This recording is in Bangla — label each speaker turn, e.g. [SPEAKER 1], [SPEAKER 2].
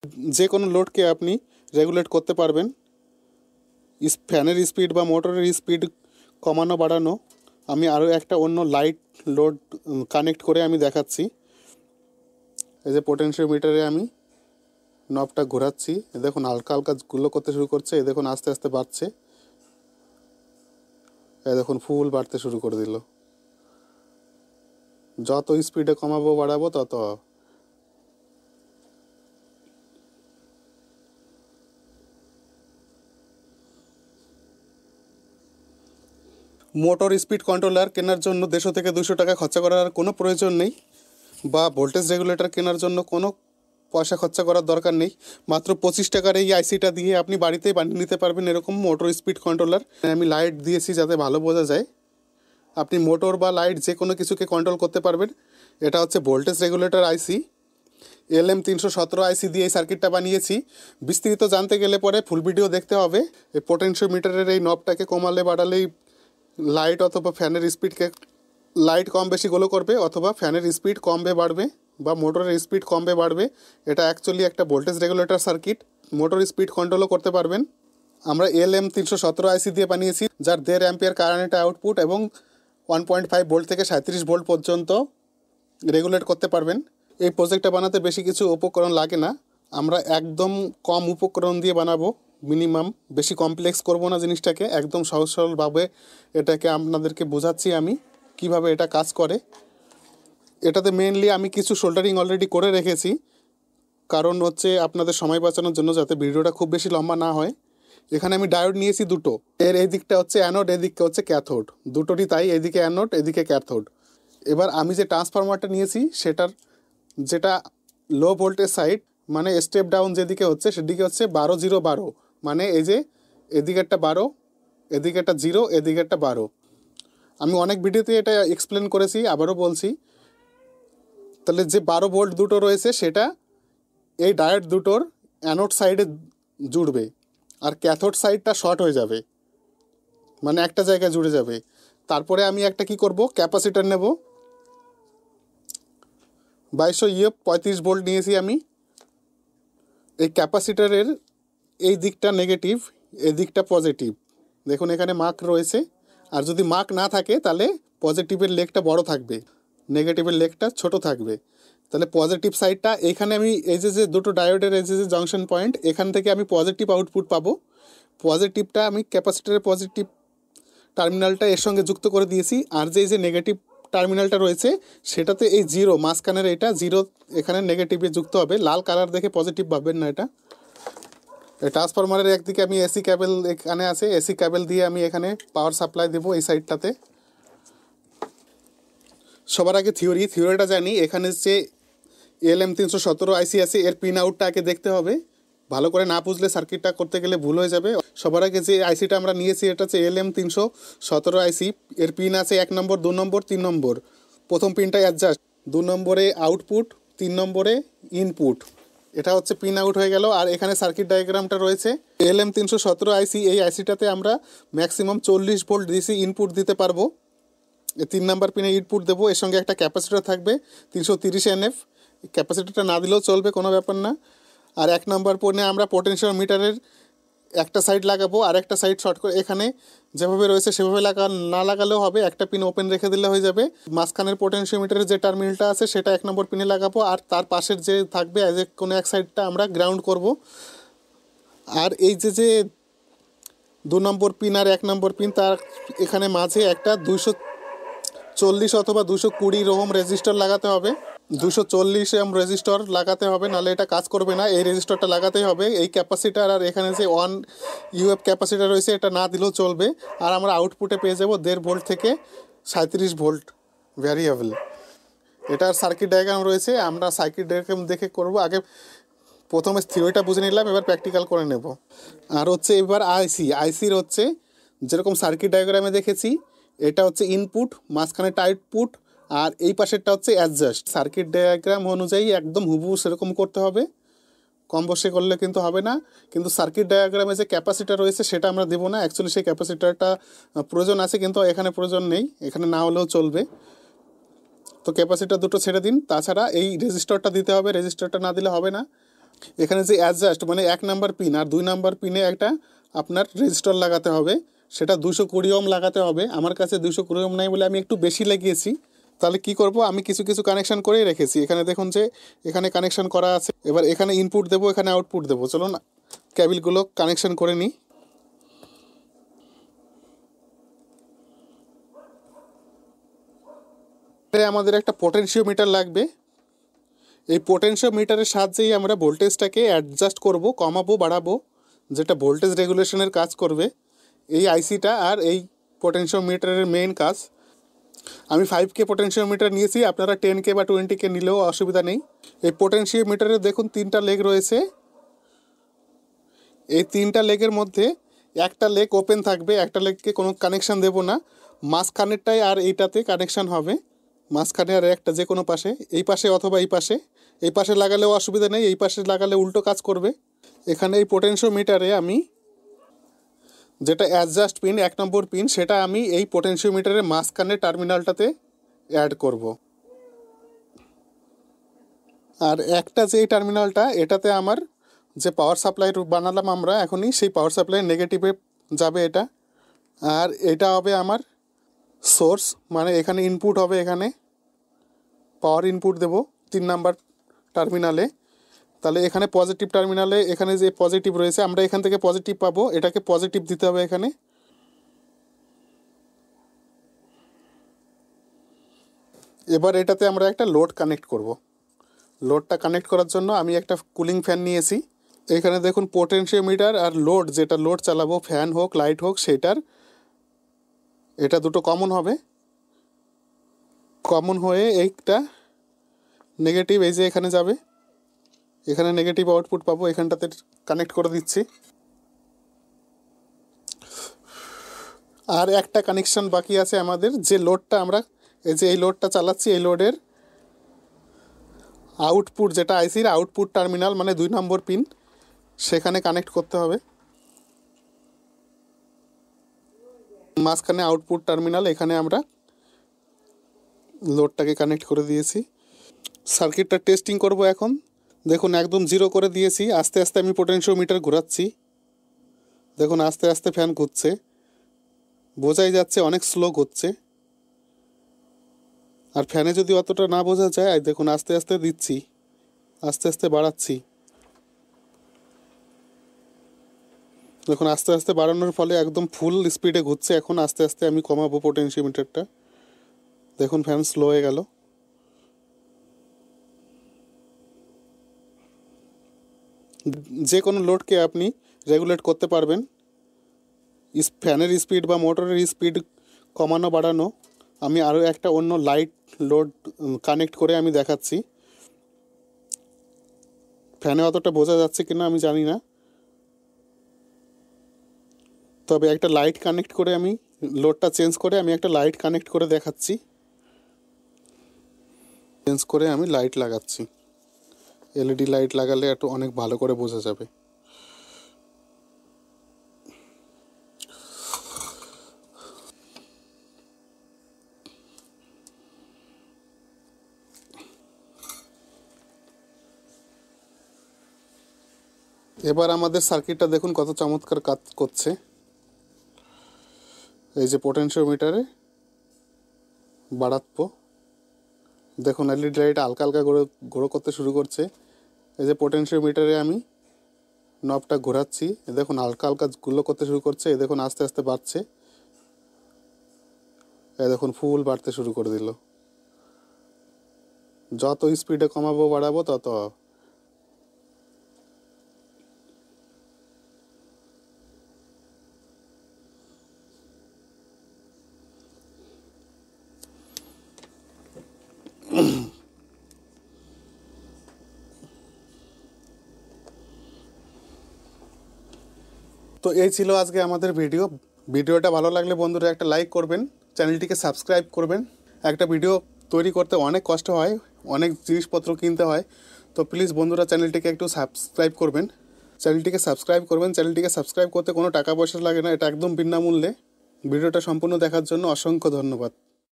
[SPEAKER 1] যে কোনো লোডকে আপনি রেগুলেট করতে পারবেন। ফ্যানের স্পিড বা মোটরের স্পিড কমানো বাড়ানো আমি আরও একটা অন্য লাইট লোড কানেক্ট করে আমি দেখাচ্ছি। এই যে পোটেনশিওমিটারে আমি নবটা ঘোরাচ্ছি, দেখুন হালকা হালকা গুলো করতে শুরু করছে, এই দেখুন আস্তে আস্তে বাড়ছে, এই দেখুন ফুল বাড়তে শুরু করে দিল। যত স্পিডে কমাবো বাড়াবো তত। মোটর স্পিড কন্ট্রোলার কেনার জন্য 150 থেকে 200 টাকা খরচা করার কোনো প্রয়োজন নেই, বা ভোল্টেজ রেগুলেটর কেনার জন্য কোনো পয়সা খরচা করার দরকার নেই। মাত্র 25 টাকার এই আইসিটা দিয়ে আপনি বাড়িতেই বানিয়ে নিতে পারবেন এরকম মোটর স্পিড কন্ট্রোলার। আমি লাইট দিয়েছি যাতে ভালো বোঝা যায়। আপনি মোটর বা লাইট যে কোনো কিছুকে কন্ট্রোল করতে পারবেন। এটা হচ্ছে ভোল্টেজ রেগুলেটর আইসি, LM317 আইসি দিয়ে এই সার্কিটটা বানিয়েছি। বিস্তারিত জানতে গেলে পরে ফুল ভিডিও দেখতে হবে। এই পোটেনশিওমিটারের এই নবটাকে কমালে বাড়ালেই লাইট অথবা ফ্যানের স্পিডকে লাইট কম বেশি গোলো করবে, অথবা ফ্যানের স্পিড কমবে বাড়বে বা মোটরের স্পিড কমবে বাড়বে। এটা অ্যাকচুয়ালি একটা voltage regulator circuit, motor speed কন্ট্রোলও করতে পারবেন। আমরা LM317 আইসি দিয়ে বানিয়েছি, যার 1.5 অ্যাম্পিয়ার কারেন্ট আউটপুট এবং 1.5 ভোল্ট থেকে 37 ভোল্ট পর্যন্ত রেগুলেট করতে পারবেন। এই প্রজেক্টটা বানাতে বেশি কিছু উপকরণ লাগে না, আমরা একদম কম উপকরণ দিয়ে বানাবো, মিনিমাম। বেশি কমপ্লেক্স করব না জিনিসটাকে, একদম সহজ সরলভাবে এটাকে আপনাদেরকে বোঝাচ্ছি আমি কিভাবে এটা কাজ করে। এটাতে মেইনলি আমি কিছু সোল্ডারিং অলরেডি করে রেখেছি, কারণ হচ্ছে আপনাদের সময় বাঁচানোর জন্য, যাতে ভিডিওটা খুব বেশি লম্বা না হয়। এখানে আমি ডায়োড নিয়েছি দুটো, এর এই দিকটা হচ্ছে অ্যানোড, এই দিকটা হচ্ছে ক্যাথোড, দুটোরই তাই, এদিকে অ্যানোড এদিকে ক্যাথোড। এবার আমি যে ট্রান্সফরমারটা নিয়েছি সেটার যেটা লো ভোল্টেজ সাইড, মানে স্টেপ ডাউন যেদিকে হচ্ছে সেদিকে হচ্ছে 12-0-12, মানে এই যে এদিকে একটা 12, এদিকে একটা 0, এদিকে একটা 12। আমি অনেক ভিডিওতে এটা এক্সপ্লেন করেছি, আবারও বলছি। তাহলে যে 12 ভোল্ট দুটো রয়েছে সেটা এই ডায়োড দুটোর অ্যানোড সাইডে জুড়বে, আর ক্যাথোড সাইডটা শর্ট হয়ে যাবে, মানে একটা জায়গায় জুড়ে যাবে। তারপরে আমি একটা কি করব, ক্যাপাসিটার নেব, 2200 ইএফ 35 ভোল্ট নিয়েছি আমি। এই ক্যাপাসিটারের এই দিকটা নেগেটিভ, এই দিকটা পজিটিভ, দেখুন এখানে মার্ক রয়েছে। আর যদি মার্ক না থাকে তাহলে পজিটিভের লেগটা বড় থাকবে, নেগেটিভের লেগটা ছোট থাকবে। তাহলে পজিটিভ সাইডটা এখানে আমি এই যে দুটো ডায়োডের এই যে জাংশন পয়েন্ট, এখান থেকে আমি পজিটিভ আউটপুট পাবো। পজিটিভটা আমি ক্যাপাসিটারের পজিটিভ টার্মিনালটা এর সঙ্গে যুক্ত করে দিয়েছি, আর যে নেগেটিভ টার্মিনালটা রয়েছে সেটাতে এই 0 মাঝখানের এটা 0 এখানে নেগেটিভে যুক্ত হবে। লাল কালার দেখে পজিটিভ ভাববেন না। এটা ট্রান্সফরমারের একদিকে আমি এসি ক্যাবেল এখানে আছে, এসি ক্যাবেল দিয়ে আমি এখানে পাওয়ার সাপ্লাই দেবো এই সাইডটাতে। সবার আগে থিওরিটা জানি। এখানে যে LM317 আইসি আছে এর পিন আউটটাকে দেখতে হবে, ভালো করে না বুঝলে সার্কিটটা করতে গেলে ভুল হয়ে যাবে। সবার আগে যে আইসিটা আমরা নিয়েছি এটা হচ্ছে LM317 আইসি, এর পিন আছে 1 নম্বর, 2 নম্বর, 3 নম্বর। প্রথম পিনটা অ্যাডজাস্ট, 2 নম্বরে আউটপুট, 3 নম্বরে ইনপুট। এটা হচ্ছে পিন আউট হয়ে গেল। আর এখানে সার্কিট ডায়াগ্রামটা রয়েছে। LM317 আইসি, এই আইসিটাতে আমরা ম্যাক্সিমাম 40 ভোল্ট ডিসি ইনপুট দিতে পারবো। 3 নাম্বার পিনে ইনপুট দেবো, এর সঙ্গে একটা ক্যাপাসিটার থাকবে 330 NF। ক্যাপাসিটারটা না দিলেও চলবে, কোনো ব্যাপার না। আর 1 নাম্বার পিনে আমরা পোটেনশিওমিটারের একটা সাইড লাগাবো, আর একটা সাইড শর্ট করে এখানে যেভাবে রয়েছে সেভাবে না লাগালেও হবে, একটা পিন ওপেন রেখে দিলে হয়ে যাবে। মাঝখানের পোটেনশিওমিটারের যে টার্মিনালটা আছে সেটা 1 নম্বর পিনে লাগাবো, আর তার পাশের যে থাকবে যে কোনো এক সাইডটা আমরা গ্রাউন্ড করব। আর এই যে 2 নম্বর পিন আর 1 নম্বর পিন, তার এখানে মাঝে একটা 240 অথবা 220 ওহম রেজিস্টার লাগাতে হবে। 240 ওহম রেজিস্টার লাগাতে হবে, নাহলে এটা কাজ করবে না। এই রেজিস্টারটা লাগাতেই হবে। এই ক্যাপাসিটার আর এখানে যে 1 ইউএফ ক্যাপাসিটার রয়েছে এটা না দিলেও চলবে। আর আমরা আউটপুটে পেয়ে যাব 1.5 ভোল্ট থেকে 37 ভোল্ট ভ্যারিয়েবল। এটার সার্কিট ডায়াগ্রাম রয়েছে, আমরা সার্কিট ডায়াগ্রাম দেখে করব। আগে প্রথমে থিওরিটা বুঝে নিলাম, এবার প্র্যাকটিক্যাল করে নেব। আর হচ্ছে এবার আইসির হচ্ছে যেরকম সার্কিট ডায়াগ্রামে দেখেছি, এটা হচ্ছে ইনপুট, মাঝখানেটা আউটপুট, আর এই পাশেরটা হচ্ছে অ্যাডজাস্ট। সার্কিট ডায়াগ্রাম অনুযায়ী একদম হুবহু সেরকম করতে হবে, কম বসে করলে কিন্তু হবে না। কিন্তু সার্কিট ডায়াগ্রামে যে ক্যাপাসিটার রয়েছে সেটা আমরা দেবো না, অ্যাকচুয়ালি সেই ক্যাপাসিটারটা প্রয়োজন আছে কিন্তু এখানে প্রয়োজন নেই, এখানে না হলেও চলবে। তো ক্যাপাসিটার দুটো ছেড়ে দিন। তাছাড়া এই রেজিস্টারটা দিতে হবে, রেজিস্টারটা না দিলে হবে না। এখানে যে অ্যাডজাস্ট মানে 1 নাম্বার পিন আর 2 নাম্বার পিনে একটা আপনার রেজিস্টার লাগাতে হবে, সেটা 220 ওহম লাগাতে হবে। আমার কাছে 220 ওহম নাই বলে আমি একটু বেশি লাগিয়েছি। তাহলে কি করব, আমি কিছু কিছু কানেকশন করেই রেখেছি। এখানে দেখুন যে এখানে কানেকশন করা আছে। এবার এখানে ইনপুট দেবো, এখানে আউটপুট দেবো। চলুন কেবিলগুলো কানেকশন করে নিই। আমাদের একটা পোটেনশিওমিটার লাগবে। এই পোটেনশিওমিটারের সাহায্যেই আমরা ভোল্টেজটাকে অ্যাডজাস্ট করব, কমাবো বাড়াবো, যেটা ভোল্টেজ রেগুলেশনের কাজ করবে এই আইসিটা। আর এই পোটেনশিওমিটারের মেইন কাজ, আমি 5K পোটেনশিওমিটার নিয়েছি, আপনারা 10K বা 20K নিলেও অসুবিধা নেই। এই পোটেনশিওমিটারে দেখুন 3টা লেগ রয়েছে। এই 3টা লেগের মধ্যে একটা লেগ ওপেন থাকবে, একটা লেগকে কোনো কানেকশান দেবো না। মাঝখানেরটাই আর এইটাতে কানেকশান হবে, মাঝখানে আর একটা যে কোনো পাশে, এই পাশে অথবা এই পাশে। এই পাশে লাগালেও অসুবিধা নেই, এই পাশে লাগালে উল্টো কাজ করবে। এখানে এই পোটেনশিওমিটারে আমি যেটা অ্যাডজাস্ট পিন 1 নম্বর পিন, সেটা আমি এই পোটেনশিওমিটারের মাঝখানে টার্মিনালটাতে অ্যাড করব। আর একটা যে এই টার্মিনালটা, এটাতে আমার যে পাওয়ার সাপ্লাই বানালাম আমরা এখনই, সেই পাওয়ার সাপ্লাই নেগেটিভে যাবে এটা। আর এটা হবে আমার সোর্স, মানে এখানে ইনপুট হবে, এখানে পাওয়ার ইনপুট দেব 3 নাম্বার টার্মিনালে। তাহলে এখানে পজিটিভ টার্মিনালে এখানে যে পজিটিভ রয়েছে, আমরা এখান থেকে পজিটিভ পাবো, এটাকে পজিটিভ দিতে হবে এখানে। এবার এটাতে আমরা একটা লোড কানেক্ট করব। লোডটা কানেক্ট করার জন্য আমি একটা কুলিং ফ্যান নিয়েছি। এখানে দেখুন পোটেনশিওমিটার আর লোড, যেটা লোড চালাবো ফ্যান হোক লাইট হোক সেটার, এটা দুটো কমন হবে। কমন হয়ে এইটা নেগেটিভ এই যে এখানে যাবে, এখানে নেগেটিভ আউটপুট পাবো, এখানটাতে কানেক্ট করে দিচ্ছি। আর একটা কানেকশন বাকি আছে আমাদের, যে লোডটা আমরা এই যে এই লোডটা চালাচ্ছি, এই লোডের আউটপুট, যেটা আইসির আউটপুট টার্মিনাল মানে 2 নম্বর পিন, সেখানে কানেক্ট করতে হবে। মাঝখানে আউটপুট টার্মিনাল, এখানে আমরা লোডটাকে কানেক্ট করে দিয়েছি। সার্কিটটা টেস্টিং করব এখন। দেখুন একদম 0 করে দিয়েছি। আস্তে আস্তে আমি পোটেনশিওমিটার ঘোরাচ্ছি, দেখুন আস্তে আস্তে ফ্যান ঘুরছে, বোঝাই যাচ্ছে অনেক স্লো ঘুরছে। আর ফ্যানে যদি অতটা না বোঝা যায়, দেখুন আস্তে আস্তে দিচ্ছি, আস্তে আস্তে বাড়াচ্ছি। দেখুন আস্তে আস্তে বাড়ানোর ফলে একদম ফুল স্পিডে ঘুরছে। এখন আস্তে আস্তে আমি কমাবো পোটেনশিওমিটারটা। দেখুন ফ্যান স্লো হয়ে গেল। যে কোনো লোডকে আপনি রেগুলেট করতে পারবেন, ফ্যানের স্পিড বা মোটরের স্পিড কমানো বাড়ানো। আমি আরও একটা অন্য লাইট লোড কানেক্ট করে আমি দেখাচ্ছি। ফ্যানে অতটা বোঝা যাচ্ছে কিনা আমি জানি না, তবে একটা লাইট কানেক্ট করে আমি লোডটা চেঞ্জ করে আমি একটা লাইট কানেক্ট করে দেখাচ্ছি। চেঞ্জ করে আমি লাইট লাগাচ্ছি, এলইডি লাইট লাগালে একটু অনেক ভালো করে বোঝা যাবে। এবার আমাদের সার্কিটটা দেখুন কত চমৎকার কাজ করছে। এই যে পোটেনশিওমিটারে বাড়াবো, দেখুন এলইডি লাইট হালকা হালকা ঘোরো করতে শুরু করছে। এই যে পোটেনশিওমিটারে আমি নবটা ঘোরাচ্ছি, দেখুন হালকা হালকা গুলো করতে শুরু করছে। এই দেখুন আস্তে আস্তে বাড়ছে, এই দেখুন ফুল বাড়তে শুরু করে দিল। যত স্পিডে কমাবো বাড়াবো তত। তো এই ছিল আজকে আমাদের ভিডিওটা ভালো লাগলে বন্ধুরা একটা লাইক করবেন, চ্যানেলটিকে সাবস্ক্রাইব করবেন। একটা ভিডিও তৈরি করতে অনেক কষ্ট হয়, অনেক জিনিসপত্র কিনতে হয়, তো প্লিজ বন্ধুরা চ্যানেলটিকে একটু সাবস্ক্রাইব করবেন। চ্যানেলটিকে সাবস্ক্রাইব করতে কোনো টাকা পয়সা লাগে না, এটা একদম বিনামূল্যে। ভিডিওটা সম্পূর্ণ দেখার জন্য অসংখ্য ধন্যবাদ।